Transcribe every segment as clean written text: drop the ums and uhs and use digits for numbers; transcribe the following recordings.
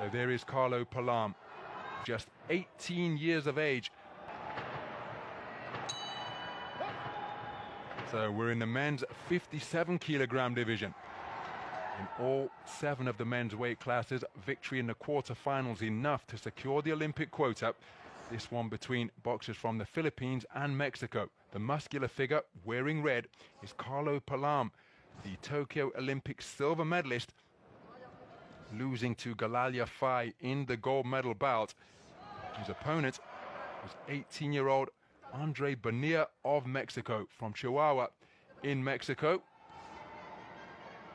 So there is Carlo Paalam, just 18 years of age. So we're in the men's 57 kilogram division. In all 7 of the men's weight classes, victory in the quarterfinals enough to secure the Olympic quota. This one between boxers from the Philippines and Mexico. The muscular figure wearing red is Carlo Paalam, the Tokyo Olympic silver medalist, losing to Galalia Fai in the gold medal bout. His opponent was 18-year-old Andre Bonilla of Mexico, from Chihuahua in Mexico.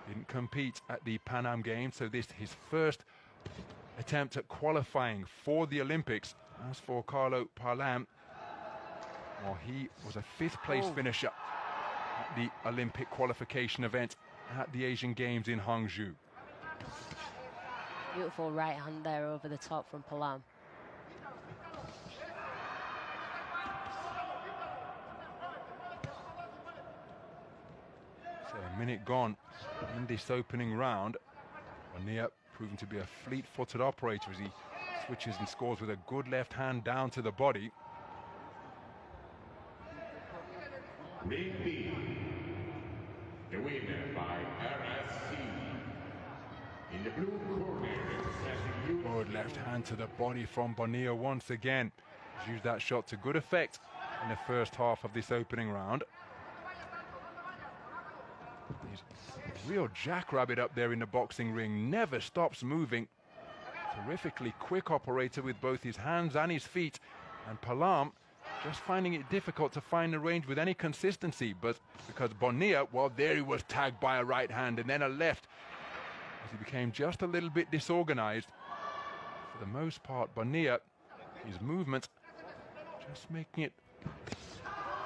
Didn't compete at the Pan Am Games, so this is his first attempt at qualifying for the Olympics. As for Carlo Paalam, well, he was a 5th place finisher at the Olympic qualification event at the Asian Games in Hangzhou. Beautiful right hand there over the top from Paalam. So a minute gone in this opening round. Bonilla proving to be a fleet-footed operator as he switches and scores with a good left hand down to the body. Ring B, the winner by RSC. In the blue corner, good left hand to the body from Bonilla once again. He's used that shot to good effect in the first half of this opening round. He's a real jackrabbit up there in the boxing ring, never stops moving. Terrifically quick operator with both his hands and his feet. And Paalam just finding it difficult to find the range with any consistency, but because Bonilla, well, there he was tagged by a right hand and then a left, as he became just a little bit disorganized. For the most part, Bonilla, his movement, just making it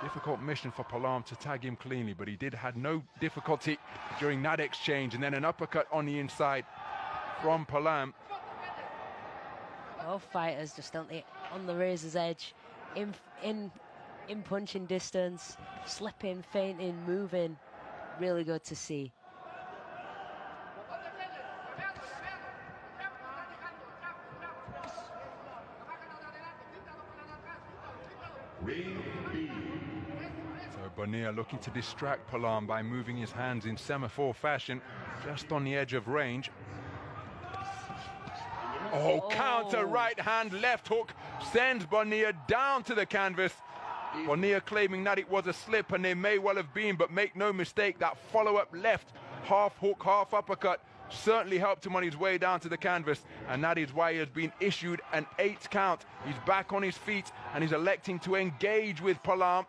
difficult mission for Paalam to tag him cleanly, but he had no difficulty during that exchange, and then an uppercut on the inside from Paalam. Both fighters just on the razor's edge, in punching distance, slipping, feinting, moving. Really good to see. So Bonilla looking to distract Paalam by moving his hands in semaphore fashion, just on the edge of range. Oh, counter right hand, left hook, sends Bonilla down to the canvas. Bonilla claiming that it was a slip, and they may well have been, but make no mistake, that follow-up left, half hook, half uppercut, certainly helped him on his way down to the canvas, and that is why he has been issued an 8 count. He's back on his feet, and he's electing to engage with Paalam.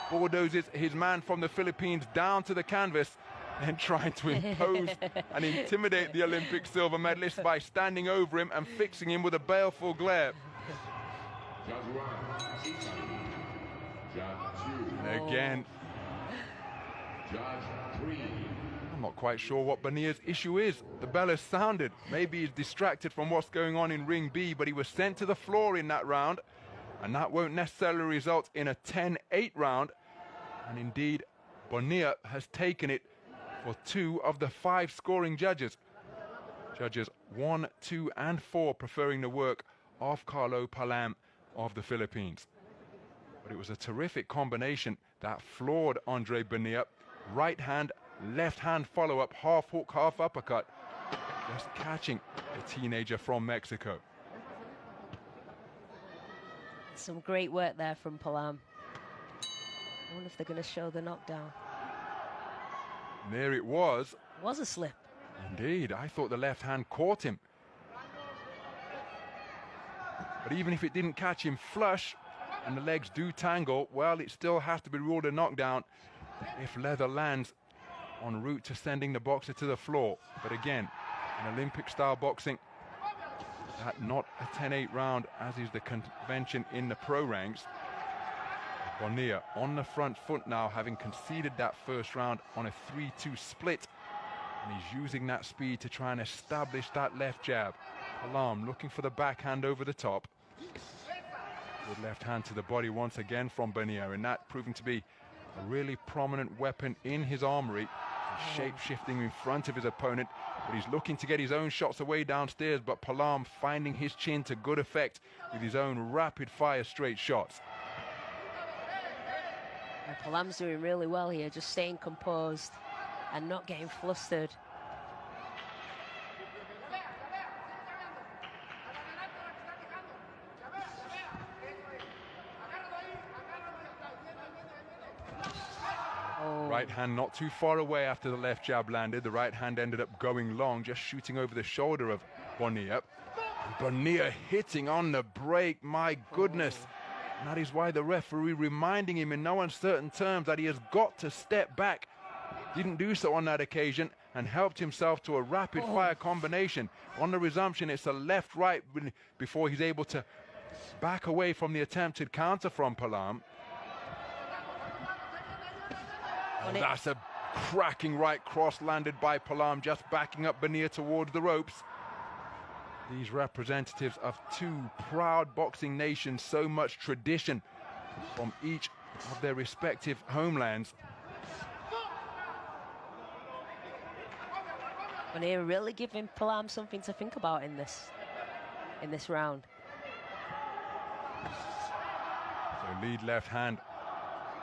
Bulldozes his man from the Philippines down to the canvas, and trying to impose and intimidate the Olympic silver medalist by standing over him and fixing him with a baleful glare. And again, I'm not quite sure what Bonilla's issue is. The bell has sounded. Maybe he's distracted from what's going on in ring B, but he was sent to the floor in that round, and that won't necessarily result in a 10-8 round. And indeed, Bonilla has taken it for 2 of the 5 scoring judges. Judges 1, 2, and 4 preferring the work of Carlo Paalam of the Philippines. But it was a terrific combination that floored Andre Bonilla. Right hand, left hand follow-up, half hook, half uppercut, just catching the teenager from Mexico. Some great work there from Paalam. I wonder if they're going to show the knockdown. There it was. Was a slip. Indeed, I thought the left hand caught him. But even if it didn't catch him flush and the legs do tangle, well, it still has to be ruled a knockdown if leather lands en route to sending the boxer to the floor. But again, in Olympic-style boxing, that not a 10-8 round, as is the convention in the pro ranks. Bonilla on the front foot now, having conceded that first round on a 3-2 split. And he's using that speed to try and establish that left jab. Paalam looking for the backhand over the top. Good left hand to the body once again from Bonilla, and that proving to be a really prominent weapon in his armory. Shape-shifting in front of his opponent, but he's looking to get his own shots away downstairs, but Paalam finding his chin to good effect with his own rapid-fire straight shots. And Paalam's doing really well here, just staying composed and not getting flustered. Right hand not too far away after the left jab landed. The right hand ended up going long, just shooting over the shoulder of Bonilla. Bonilla hitting on the break, my goodness. And that is why the referee reminding him in no uncertain terms that he has got to step back. Didn't do so on that occasion and helped himself to a rapid fire combination. On the resumption, it's a left-right before he's able to back away from the attempted counter from Paalam. Oh, that's a cracking right cross landed by Paalam, just backing up Bonilla towards the ropes. These representatives of two proud boxing nations, so much tradition from each of their respective homelands. Bonilla really giving Paalam something to think about in this round. So lead left hand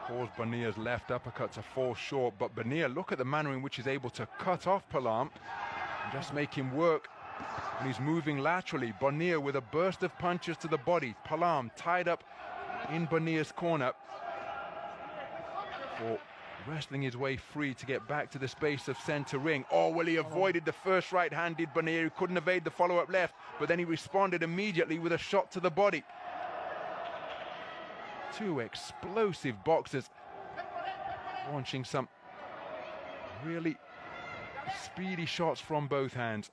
caused Bonilla's left uppercut to fall short, but Bonilla, look at the manner in which he's able to cut off Paalam and just make him work. And he's moving laterally. Bonilla with a burst of punches to the body. Paalam tied up in Bonilla's corner for wrestling his way free to get back to the space of center ring. Oh, well, he avoided the first right hand, did Bonilla. He couldn't evade the follow-up left, but then he responded immediately with a shot to the body. Two explosive boxers launching some really speedy shots from both hands.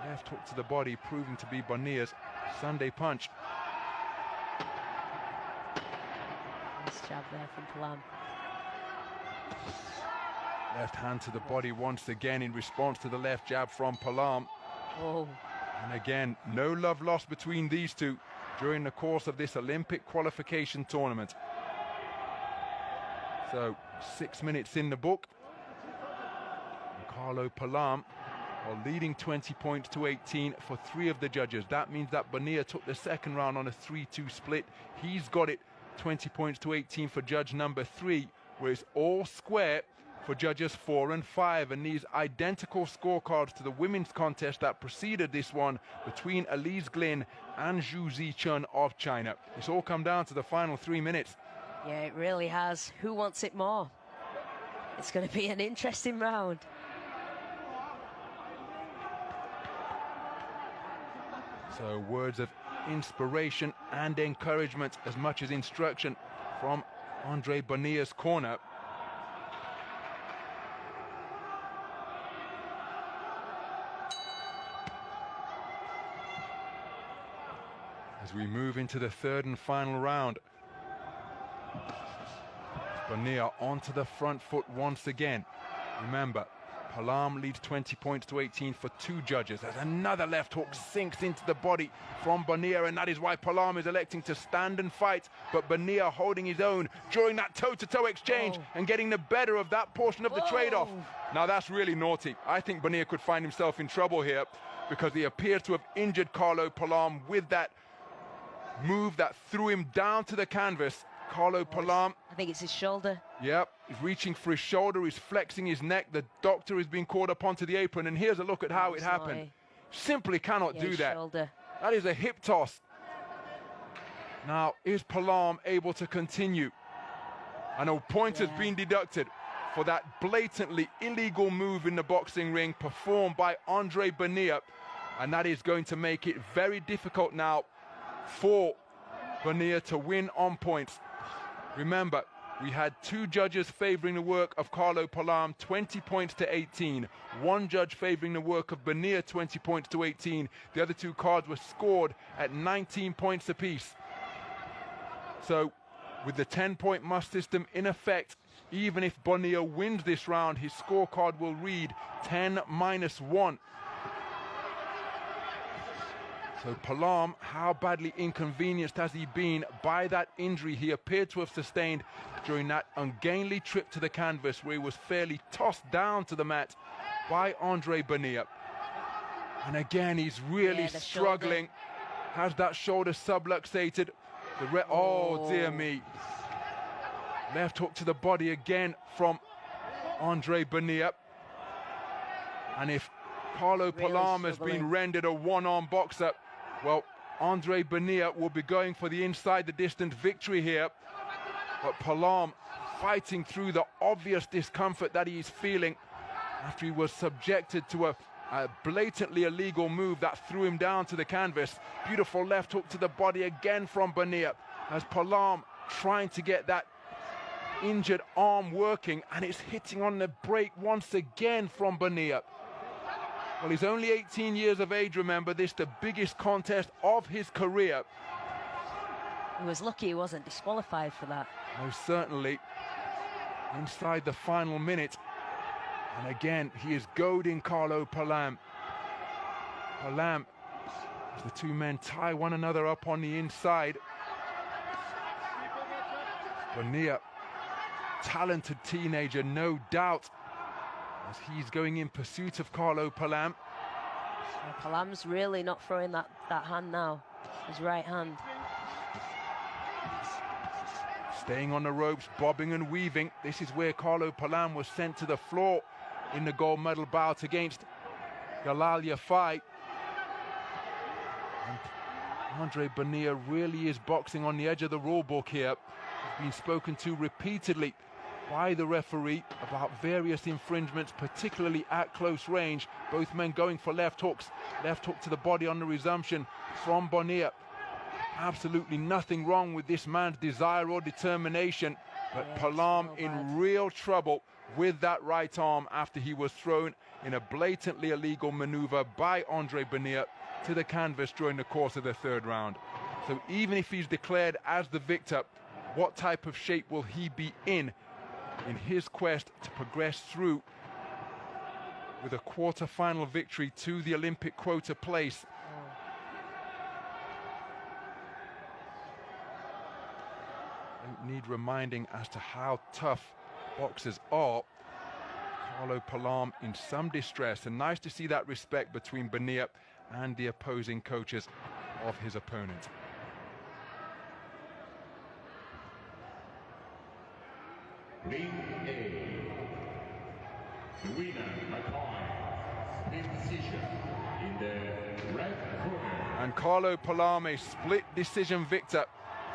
Left hook to the body proving to be Bonilla's Sunday punch. Nice jab there from Paalam. Left hand to the body once again in response to the left jab from Paalam. Oh. And again, no love lost between these two during the course of this Olympic qualification tournament. So 6 minutes in the book. And Carlo Paalam are leading 20 points to 18 for 3 of the judges. That means that Bonilla took the second round on a 3-2 split. He's got it 20 points to 18 for judge number 3, where it's all square for judges 4 and 5. And these identical scorecards to the women's contest that preceded this one between Elise Glynn and Zhu Zichun of China. It's all come down to the final 3 minutes. Yeah, it really has. Who wants it more? It's going to be an interesting round. So words of inspiration and encouragement as much as instruction from Andre Bonilla's corner. As we move into the third and final round, Bonilla onto the front foot once again. Remember, Paalam leads 20 points to 18 for 2 judges. As another left hook sinks into the body from Bonilla, and that is why Paalam is electing to stand and fight, but Bonilla holding his own during that toe-to-toe exchange and getting the better of that portion of the trade-off. Now that's really naughty. I think Bonilla could find himself in trouble here because he appears to have injured Carlo Paalam with that move that threw him down to the canvas. Carlo Paalam, I think it's his shoulder. Yep, he's reaching for his shoulder, he's flexing his neck. The doctor is being called up onto the apron, and here's a look at how it happened. Simply cannot do that. Shoulder. That is a hip toss. Now, is Paalam able to continue? I know points has been deducted for that blatantly illegal move in the boxing ring performed by Andre Bonilla, and that is going to make it very difficult now for Bonilla to win on points. Remember, we had 2 judges favoring the work of Carlo Paalam, 20 points to 18. 1 judge favoring the work of Bonilla, 20 points to 18. The other 2 cards were scored at 19 points apiece. So, with the 10-point must system in effect, even if Bonilla wins this round, his scorecard will read 10-1. So Paalam, how badly inconvenienced has he been by that injury he appeared to have sustained during that ungainly trip to the canvas, where he was fairly tossed down to the mat by Andre Bonilla. And again, he's really struggling. Has that shoulder subluxated. Oh dear me. Left hook to the body again from Andre Bonilla. And if Carlo Paalam has been rendered a one-arm boxer, well, Andre Bonilla will be going for the inside the distance victory here. But Paalam fighting through the obvious discomfort that he's feeling after he was subjected to a blatantly illegal move that threw him down to the canvas. Beautiful left hook to the body again from Bonilla, as Paalam trying to get that injured arm working, and it's hitting on the break once again from Bonilla. Well, he's only 18 years of age, remember, this the biggest contest of his career. He was lucky he wasn't disqualified for that. Most certainly. Inside the final minute. And again, he is goading Carlo Paalam. Paalam, as the two men tie one another up on the inside. Bonilla, talented teenager, no doubt, as he's going in pursuit of Carlo Paalam. Paalam's really not throwing that hand now, his right hand. Staying on the ropes, bobbing and weaving. This is where Carlo Paalam was sent to the floor in the gold medal bout against Galal Yafai. And Andre Bonilla really is boxing on the edge of the rule book here. He's been spoken to repeatedly by the referee about various infringements, particularly at close range. Both men going for left hooks. Left hook to the body on the resumption from Bonilla. Absolutely nothing wrong with this man's desire or determination, but Paalam in real trouble with that right arm after he was thrown in a blatantly illegal maneuver by Andre Bonilla to the canvas during the course of the third round. So even if he's declared as the victor, what type of shape will he be in his quest to progress through with a quarter-final victory to the Olympic quota place? Don't need reminding as to how tough boxers are. Carlo Paalam in some distress, and nice to see that respect between Bonilla and the opposing coaches of his opponent. Ring A. The winner by point, split decision in the red corner. And Carlo Paalam, a split decision victor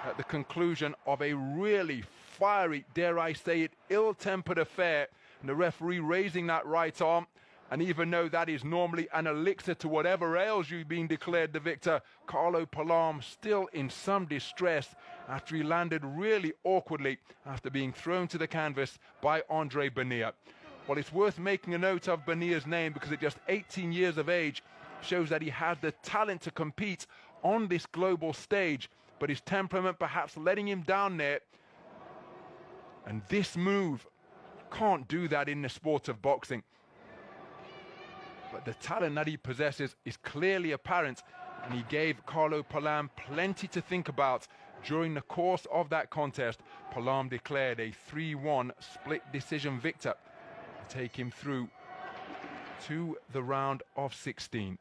at the conclusion of a really fiery, dare I say it, ill-tempered affair. And the referee raising that right arm, and even though that is normally an elixir to whatever ails you being declared the victor, Carlo Paalam still in some distress after he landed really awkwardly after being thrown to the canvas by Andre Bonilla. Well, it's worth making a note of Bonilla's name because at just 18 years of age shows that he has the talent to compete on this global stage, but his temperament perhaps letting him down there. And this move, can't do that in the sport of boxing. But the talent that he possesses is clearly apparent, and he gave Carlo Paalam plenty to think about during the course of that contest. Paalam declared a 3-1 split decision victor to take him through to the round of 16.